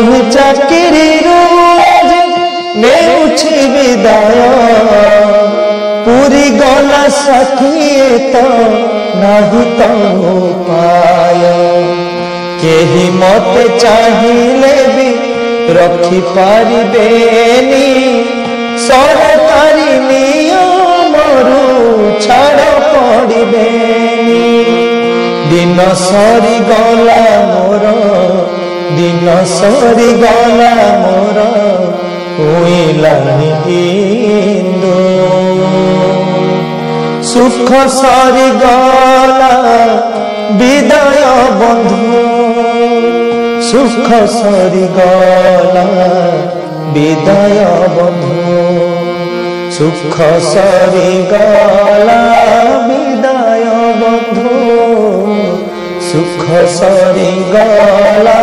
नहीं चाकरी नेउछि विदाय पूरी गला सखिए तो नहीं तो उपाय केही मते चाहिए भी रखी पारिबेनी सरकारी नियमरू छाड़ पड़िबेनी दिन सरी गला मोर दिन सरी गला मोर हुईलानी इंदु सुख सरी गला विदाय बंधु सुख सरी गला विदाय बंधु सुख सरी गला विदाय बंधु सुख सरी गला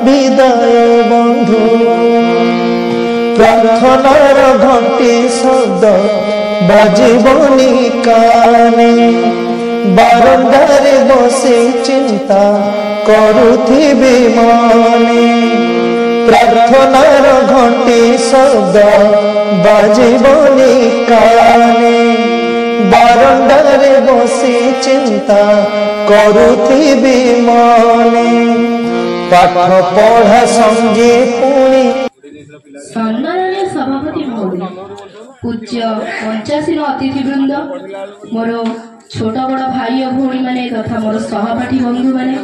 विदाय बंधु प्रार्थनार घंटी शब्द बाजिबनी काने बारंदारे बसी चिंता करुथिबी मने प्रार्थनार घंटी शब्द बाजिबनी काने बारंदारे बसी चिंता करुथिबी मने पाठ पढ़ा संगे पुणी सम्माननीय सभापति महोदय पूज्य 85 अतिथिवृंद मोर छोट बड़ भाई और भौणी माने तथा मोर सहपाठी बंधु माने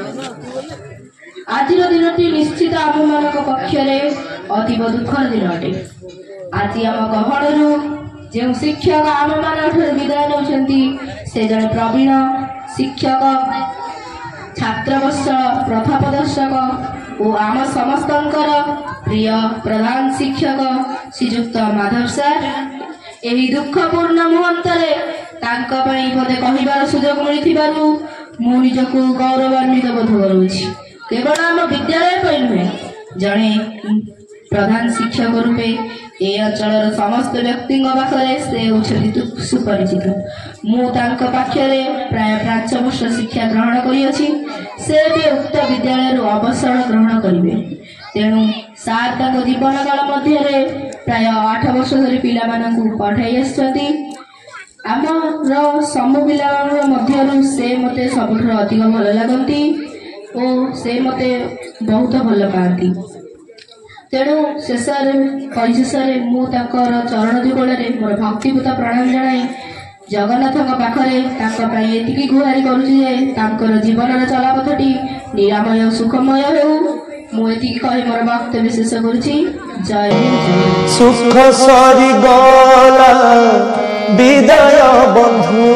आज दिन निश्चित आम मान पक्ष अतीव दुखर दिन अटे। आज आम गहणरू जो शिक्षक आम मान विदाय नौकरी से जड़े प्रवीण शिक्षक छात्रवर्ष प्रथा प्रदर्शक और आम समस्त प्रिय प्रधान शिक्षक श्रीजुक्त माधव सार यही दुखपूर्ण मुहूर्तरे पदे कहबार सुजोग मिलू मु निजक गौरवान्वित बोध करुछि। केवल आम विद्यालय नुहे जड़े प्रधान शिक्षक रूपे ए अंचल समस्त व्यक्ति पाखे से होती सुपरिचित मु पाखे प्राय 5 वर्ष शिक्षा ग्रहण करी से भी उक्त विद्यालय अवसर ग्रहण करेंगे तेणु सार जीवन काल मध्य प्राय 8 वर्ष धरी पिला पढ़ाई आमर समूह पिला मध्य से मते सबुठ अधिक भल लगती और से मते बहुत भल पाती तेणु शेष मुझर चरण जुगल मोर भक्तिपूत प्रणाम जनाई जगन्नाथ पाखे एति गुहारी कर जीवन चलापथटी निरामय सुखमय हो मुझे कही मोर वक्तव्य शेष करुछि। जय सुख सरी गला विदाय बंधु